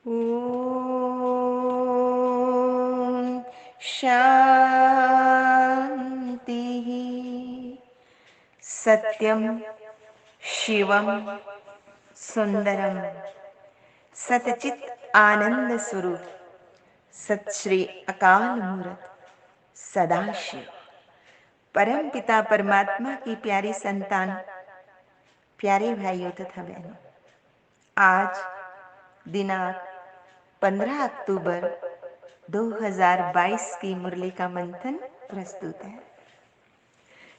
ॐ शान्तिः। सत्यं शिवं सुंदरम सतचित आनंद स्वरूप सत श्री अकाल मूर्त सदाशिव परम पिता परमात्मा की प्यारी संतान, प्यारे भाइयों तथा बहनों, आज दिनांक 15 अक्टूबर 2022 की मुरली का मंथन प्रस्तुत है।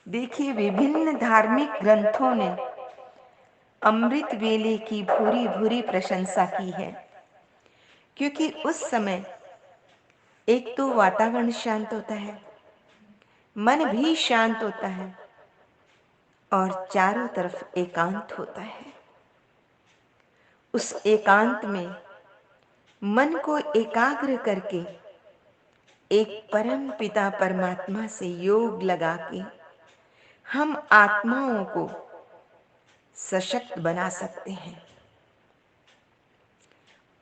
देखिए, विभिन्न धार्मिक ग्रंथों ने अमृत वेले की भूरी भूरी प्रशंसा की है, क्योंकि उस समय एक तो वातावरण शांत होता है, मन भी शांत होता है और चारों तरफ एकांत होता है। उस एकांत में मन को एकाग्र करके एक परम पिता परमात्मा से योग लगा के हम आत्माओं को सशक्त बना सकते हैं।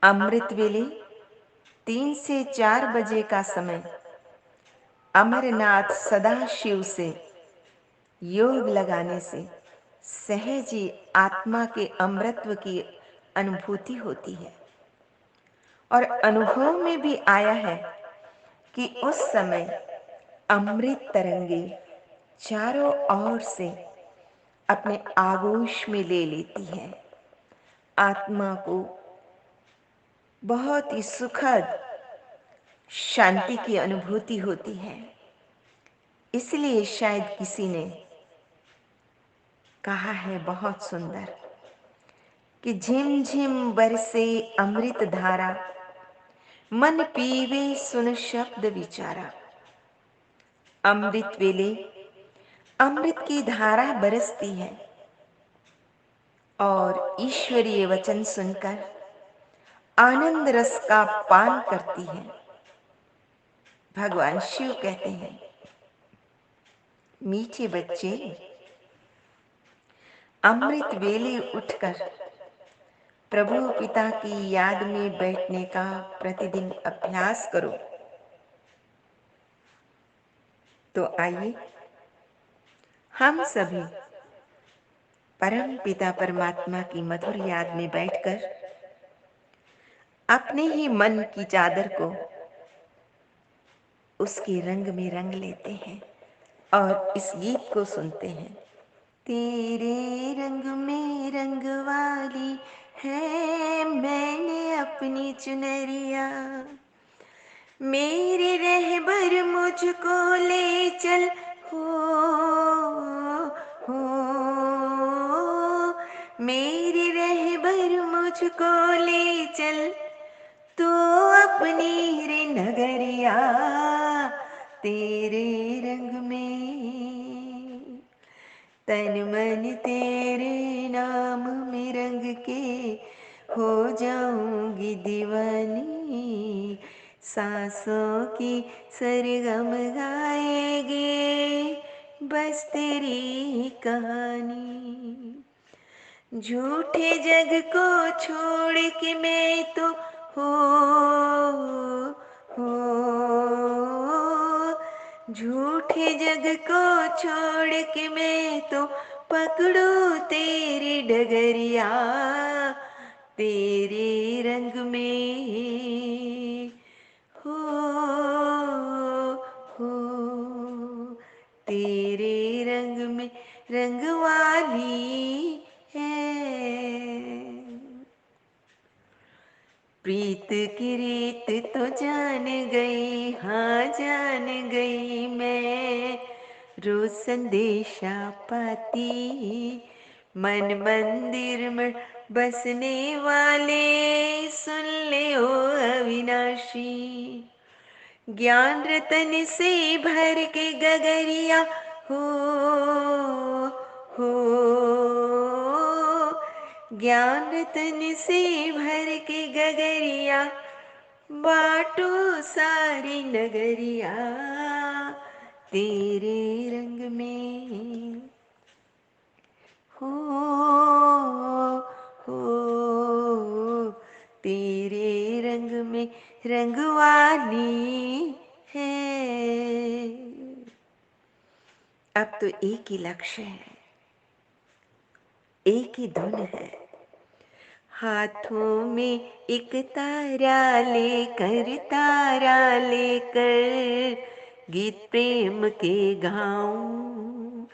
अमृत वेले 3 से 4 बजे का समय अमरनाथ सदाशिव से योग लगाने से सहज ही आत्मा के अमृतत्व की अनुभूति होती है और अनुभव में भी आया है कि उस समय अमृत तरंगे चारों ओर से अपने आगोश में ले लेती है। आत्मा को बहुत ही सुखद शांति की अनुभूति होती है। इसलिए शायद किसी ने कहा है बहुत सुंदर कि झिम झिम बरसे अमृत धारा, मन पीवे सुन शब्द विचारा। अमृत वेले अमृत की धारा बरसती है और ईश्वरीय वचन सुनकर आनंद रस का पान करती है। भगवान शिव कहते हैं, मीठे बच्चे, अमृत वेले उठकर प्रभु पिता की याद में बैठने का प्रतिदिन अभ्यास करो। तो आइए हम सभी परम पिता परमात्मा की मधुर याद में बैठकर अपने ही मन की चादर को उसके रंग में रंग लेते हैं और इस गीत को सुनते हैं। तेरे रंग में रंग वाली है मैंने अपनी चुनरिया, मेरे रहबर मुझको ले चल हो मेरे रहबर मुझको ले चल तो अपनी रे नगरिया, तेरे रंग में तन मन तेरे नाम में रंग के हो जाऊंगी दीवानी, सांसों की सरगम गाएगे बस तेरी कहानी। झूठे जग को छोड़ के मैं तो हो हो झूठे जग को छोड़ के मैं तो पकड़ू तेरी डगरिया, तेरे रंग में हो हो तेरे रंग में रंग वाली है। प्रीत की रीत तो जान गई, हाँ जान गई मैं, रोज संदेशा पाती मन मंदिर में बसने वाले, सुन ले ओ अविनाशी। ज्ञान रतन से भर के गगरिया हो हो ज्ञान रतन से भर के गगरिया, बाटो सारी नगरिया, तेरे रंग में हो तेरे रंग में रंगवाली है। अब तो एक ही लक्ष्य है, एक ही धुन है। हाथों में एक तारा लेकर गीत प्रेम के गाऊं।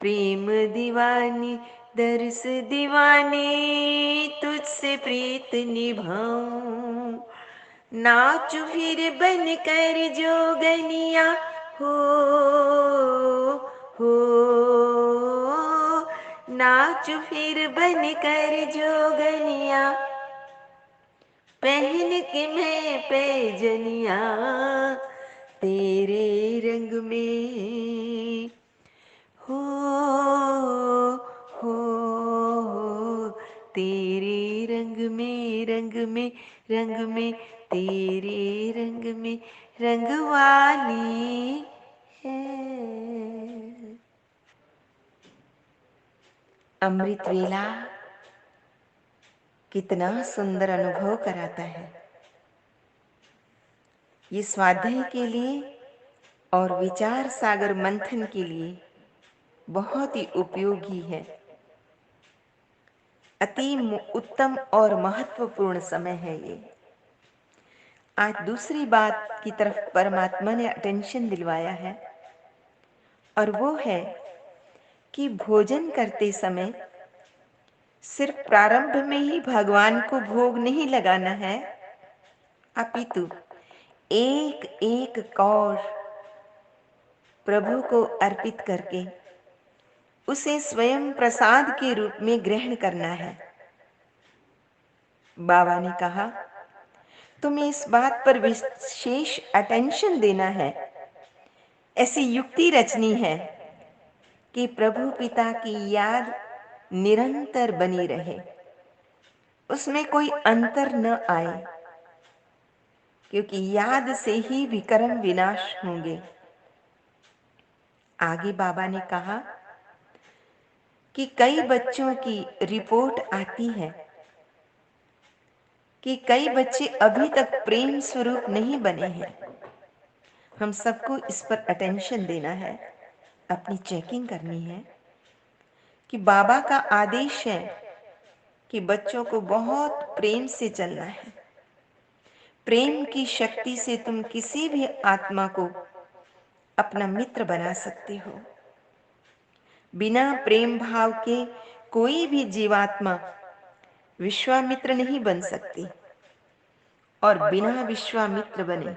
प्रेम दीवानी दर्स दीवानी तुझसे प्रीत निभाऊं। नाचू फिर बन कर जोगनिया हो हो। नाचू फिर बन कर जोगनिया पहन के मैं पैजनिया तेरे रंग में हो हो हो। तेरे रंग में तेरे रंग में रंगवाली है। अमृत वेला कितना सुंदर अनुभव कराता है। ये स्वाध्याय के लिए और विचार सागर मंथन के लिए बहुत ही उपयोगी है। अति उत्तम और महत्वपूर्ण समय है ये। आज दूसरी बात की तरफ परमात्मा ने अटेंशन दिलवाया है, और वो है कि भोजन करते समय सिर्फ प्रारंभ में ही भगवान को भोग नहीं लगाना है, अपितु एक एक कौर प्रभु को अर्पित करके उसे स्वयं प्रसाद के रूप में ग्रहण करना है। बाबा ने कहा तुम्हें इस बात पर विशेष अटेंशन देना है, ऐसी युक्ति रचनी है कि प्रभु पिता की याद निरंतर बनी रहे, उसमें कोई अंतर न आए, क्योंकि याद से ही विकर्म विनाश होंगे। आगे बाबा ने कहा कि कई बच्चों की रिपोर्ट आती है कि कई बच्चे अभी तक प्रेम स्वरूप नहीं बने हैं। हम सबको इस पर अटेंशन देना है, अपनी चेकिंग करनी है कि बाबा का आदेश है कि बच्चों को बहुत प्रेम से चलना है। प्रेम की शक्ति से तुम किसी भी आत्मा को अपना मित्र बना सकते हो। बिना प्रेम भाव के कोई भी जीवात्मा विश्वामित्र नहीं बन सकती, और बिना विश्वामित्र बने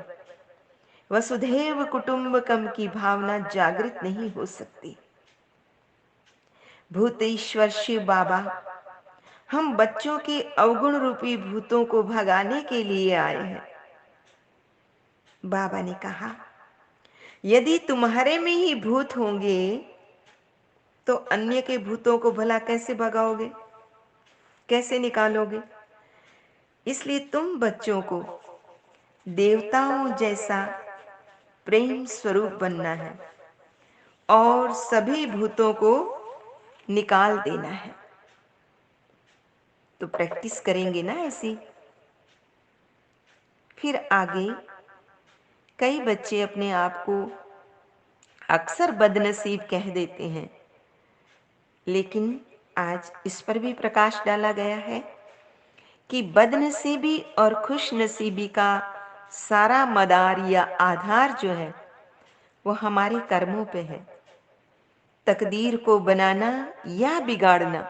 वसुधैव कुटुंबकम की भावना जागृत नहीं हो सकती। भूतेश्वर शिव बाबा हम बच्चों के अवगुण रूपी भूतों को भगाने के लिए आए हैं। बाबा ने कहा यदि तुम्हारे में ही भूत होंगे तो अन्य के भूतों को भला कैसे भगाओगे, कैसे निकालोगे? इसलिए तुम बच्चों को देवताओं जैसा प्रेम स्वरूप बनना है और सभी भूतों को निकाल देना है। तो प्रैक्टिस करेंगे ना ऐसी। फिर आगे कई बच्चे अपने आप को अक्सर बदनसीब कह देते हैं, लेकिन आज इस पर भी प्रकाश डाला गया है कि बदनसीबी और खुशनसीबी का सारा मदार या आधार जो है वो हमारे कर्मों पे है। तकदीर को बनाना या बिगाड़ना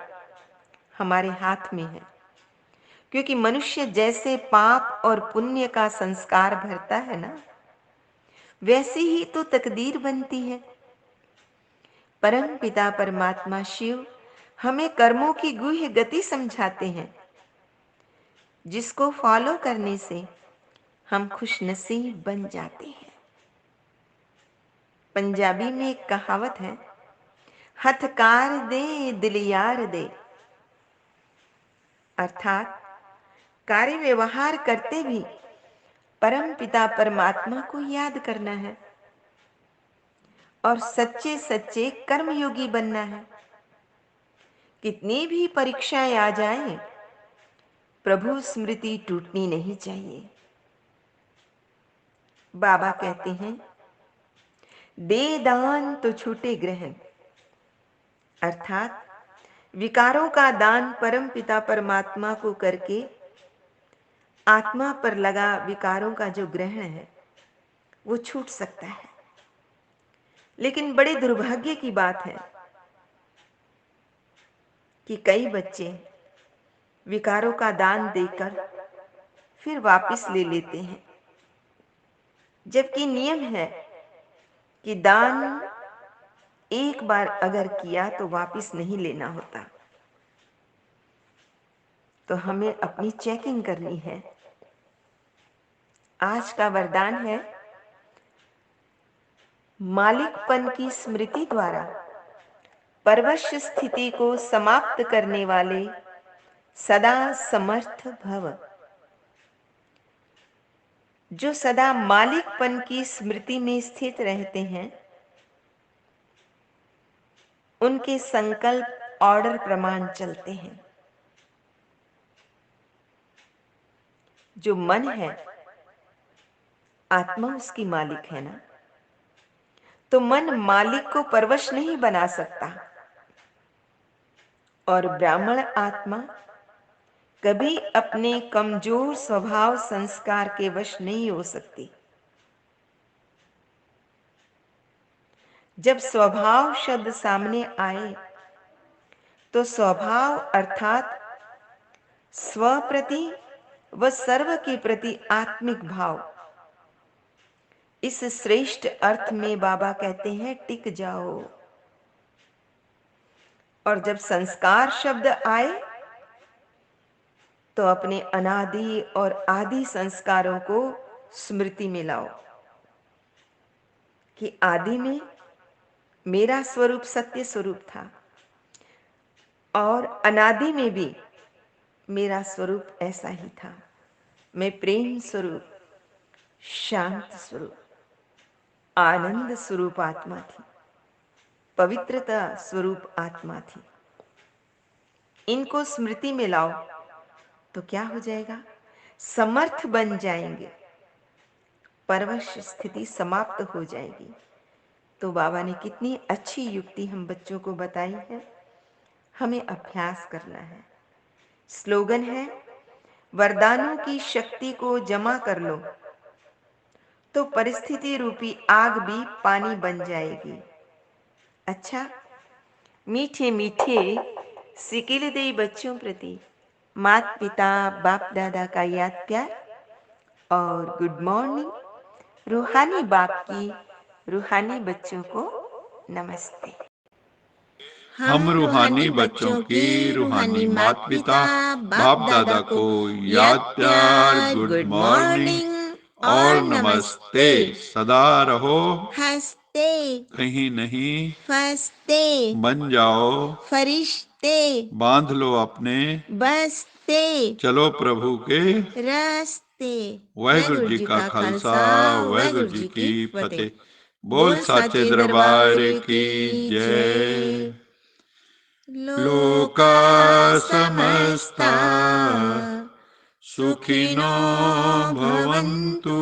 हमारे हाथ में है, क्योंकि मनुष्य जैसे पाप और पुण्य का संस्कार भरता है ना, वैसे ही तो तकदीर बनती है। परम पिता परमात्मा शिव हमें कर्मों की गुह्य गति समझाते हैं, जिसको फॉलो करने से हम खुशनसीब बन जाते हैं। पंजाबी में एक कहावत है, हथकार दे दिल यार दे, अर्थात कार्य व्यवहार करते भी परम पिता परमात्मा को याद करना है और सच्चे सच्चे कर्मयोगी बनना है। कितनी भी परीक्षाएं आ जाएं, प्रभु स्मृति टूटनी नहीं चाहिए। बाबा कहते हैं, दे दान तो छूटे ग्रहण, अर्थात विकारों का दान परम पिता परमात्मा को करके आत्मा पर लगा विकारों का जो ग्रहण है वो छूट सकता है। लेकिन बड़े दुर्भाग्य की बात है कि कई बच्चे विकारों का दान देकर फिर वापस ले लेते हैं, जबकि नियम है कि दान एक बार अगर किया तो वापस नहीं लेना होता। तो हमें अपनी चेकिंग करनी है। आज का वरदान है, मालिकपन की स्मृति द्वारा परवश स्थिति को समाप्त करने वाले सदा समर्थ भव। जो सदा मालिकपन की स्मृति में स्थित रहते हैं, उनके संकल्प ऑर्डर प्रमाण चलते हैं। जो मन है, आत्मा उसकी मालिक है ना, तो मन मालिक को परवश नहीं बना सकता। और ब्राह्मण आत्मा कभी अपने कमजोर स्वभाव संस्कार के वश नहीं हो सकती। जब स्वभाव शब्द सामने आए तो स्वभाव अर्थात स्व प्रति व सर्व के प्रति आत्मिक भाव, इस श्रेष्ठ अर्थ में बाबा कहते हैं टिक जाओ। और जब संस्कार शब्द आए तो अपने अनादि और आदि संस्कारों को स्मृति में लाओ कि आदि में मेरा स्वरूप सत्य स्वरूप था और अनादि में भी मेरा स्वरूप ऐसा ही था। मैं प्रेम स्वरूप, शांत स्वरूप, आनंद स्वरूप आत्मा थी, पवित्रता स्वरूप आत्मा थी। इनको स्मृति में लाओ तो क्या हो जाएगा? समर्थ बन जाएंगे, परवश स्थिति समाप्त हो जाएगी। तो बाबा ने कितनी अच्छी युक्ति हम बच्चों को बताई है, हमें अभ्यास करना है। स्लोगन है, वरदानों की शक्ति को जमा कर लो तो परिस्थिति रूपी आग भी पानी बन जाएगी। अच्छा, मीठे मीठे सिकिलदेई बच्चों प्रति माता पिता बाप दादा का याद प्यार और गुड मॉर्निंग। रूहानी बाप की रूहानी बच्चों को नमस्ते। हम रूहानी बच्चों की रूहानी माता पिता बाप दादा को याद प्यार, गुड मॉर्निंग और नमस्ते। सदा रहो हंसते, कहीं नहीं फंसते, बन जाओ फरिश्ते, बांध लो अपने बसते, चलो प्रभु के रस्ते। वाहिगुरु जी का खालसा वाहिगुरु जी की फतेह। बोल साचे दरबार की जय। लोका समस्ता सुखिनो भवन्तु,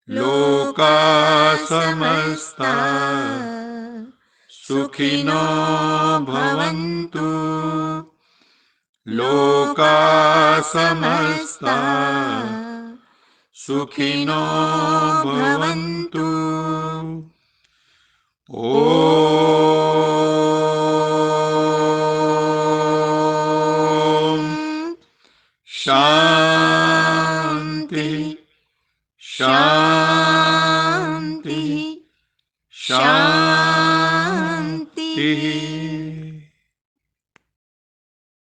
लोका समस्ता सुखिनो भवन्तु, लोका समस्ता सुखिनो भवन्तु। ओम शांति शांति शांति।